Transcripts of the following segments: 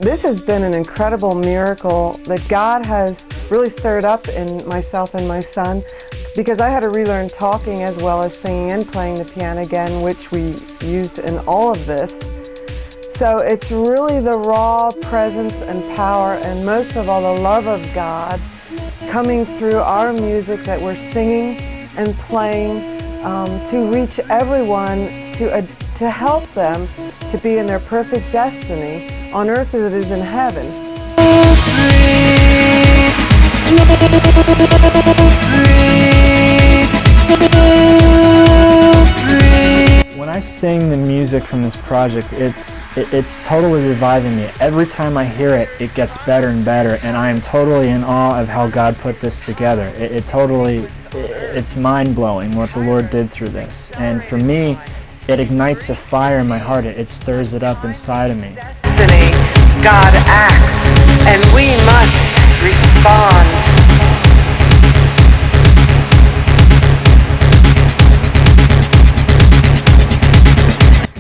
This has been an incredible miracle that God has really stirred up in myself and my son, because I had to relearn talking as well as singing and playing the piano again, which we used in all of this. So it's really the raw presence and power, and most of all the love of God coming through our music that we're singing and playing to reach everyone, to help them to be in their perfect destiny on earth as it is in heaven. When I sing the music from this project, it's totally reviving me. Every time I hear it, it gets better and better, and I am totally in awe of how God put this together. It's mind-blowing what the Lord did through this. And for me, it ignites a fire in my heart. It stirs it up inside of me. Destiny, God acts, and we must respond.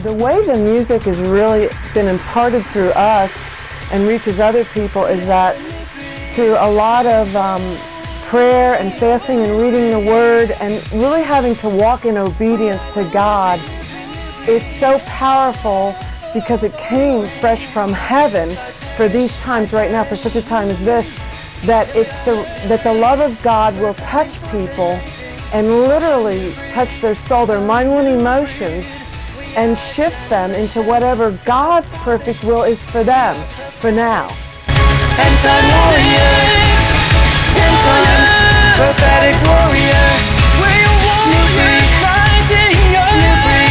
The way the music has really been imparted through us and reaches other people is that through a lot of prayer and fasting and reading the Word and really having to walk in obedience to God. It's so powerful because it came fresh from heaven for these times right now, for such a time as this, that the love of God will touch people and literally touch their soul, their mind and emotions, and shift them into whatever God's perfect will is for them, for now. End-time warrior, end-time prophetic warrior, new breed, new breed.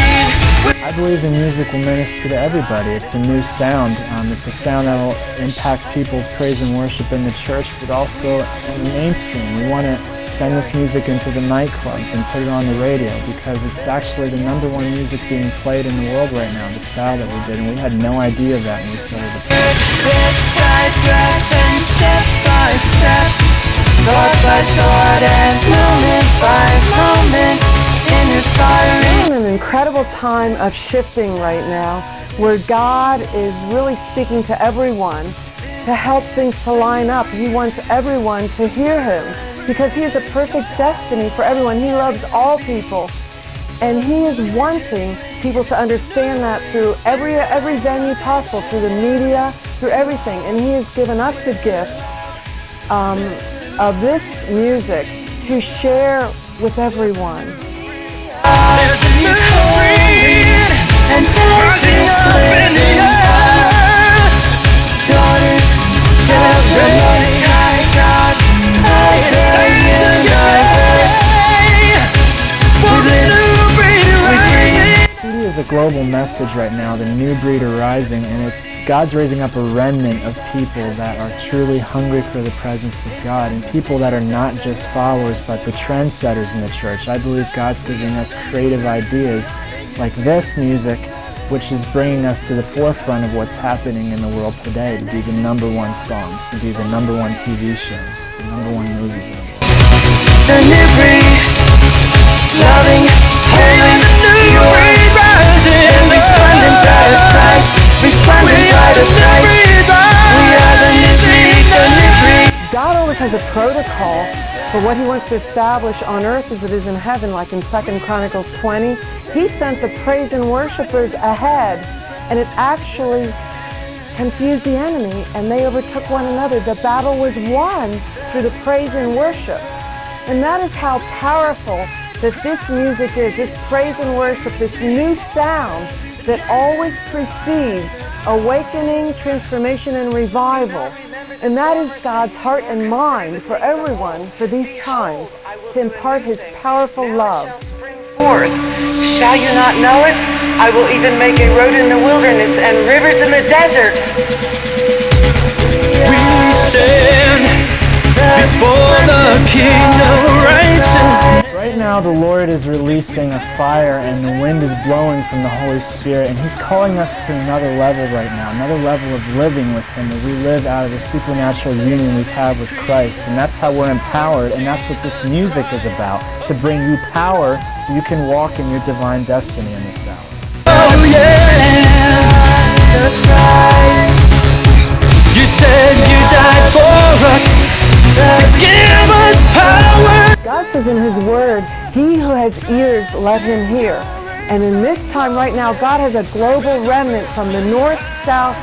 I believe the music will minister to everybody. It's a new sound. It's a sound that will impact people's praise and worship in the church, but also in the mainstream. We want to send this music into the nightclubs and put it on the radio, because it's actually the #1 music being played in the world right now, the style that we did, and we had no idea of that when we started the Step by step, thought by thought and moment by moment, inspiring. We're in an incredible time of shifting right now, where God is really speaking to everyone to help things to line up. He wants everyone to hear Him, because He has a perfect destiny for everyone. He loves all people, and He is wanting people to understand that through every venue possible, through the media, through everything. And He has given us the gift of this music to share with everyone. There's a new breed, and precious living fast. Daughters of the Most High God, I pray in thy verse. CD is a global message right now, the new breed are rising, and God's raising up a remnant of people that are truly hungry for the presence of God, and people that are not just followers but the trendsetters in the church. I believe God's giving us creative ideas like this music, which is bringing us to the forefront of what's happening in the world today, to be the #1 songs, to be the #1 TV shows, the #1 movies. The new breed, loving, holy, pure, and resplendent bride of Christ, resplendent bride of Christ. We are the new breed, the new breed. God always has a protocol for what He wants to establish on earth as it is in heaven, like in 2 Chronicles 20. He sent the praise and worshipers ahead, and it actually confused the enemy, and they overtook one another. The battle was won through the praise and worship. And that is how powerful that this music is, this praise and worship, this new sound that always precedes awakening, transformation, and revival. And that is God's heart and mind for everyone for these times, to impart His powerful love. Forth. Shall you not know it? I will even make a road in the wilderness and rivers in the desert. We stand before the King of righteousness. Right now the Lord is releasing a fire, and the wind is blowing from the Holy Spirit, and He's calling us to another level right now, another level of living with Him, where we live out of the supernatural union we have with Christ. And that's how we're empowered, and that's what this music is about, to bring you power so you can walk in your divine destiny in this hour. Oh yeah, the price. give us power. God says in His Word, he who has ears, let him hear. And in this time right now, God has a global remnant from the north, south,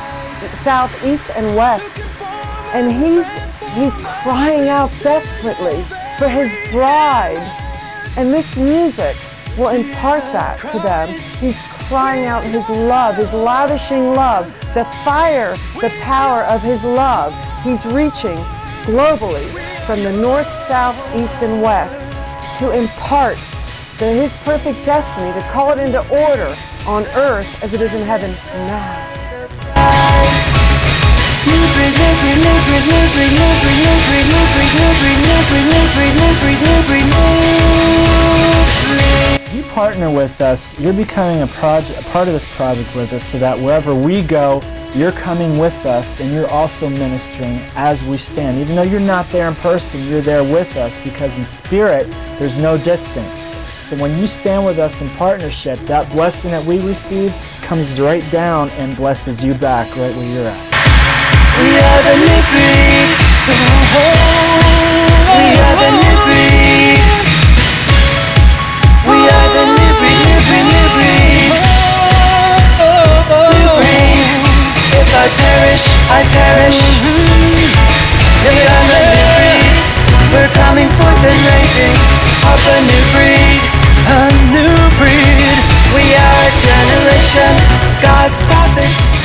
east, and west. And He's crying out desperately for His bride. And this music will impart that to them. He's crying out His love, His lavishing love, the fire, the power of His love. He's reaching globally from the north, south, east, and west to impart His perfect destiny, to call it into order on earth as it is in heaven now. You partner with us, you're becoming a part of this project with us, so that wherever we go, you're coming with us and you're also ministering as we stand. Even though you're not there in person, you're there with us, because in spirit, there's no distance. So when you stand with us in partnership, that blessing that we receive comes right down and blesses you back right where you're at. We are the new breed. We are the new breed. We are the new breed, new breed, new breed. New breed. If I perish, I perish. We are the new breed. We're coming forth and raising up a new breed. A new breed. We are a generation, God's prophets.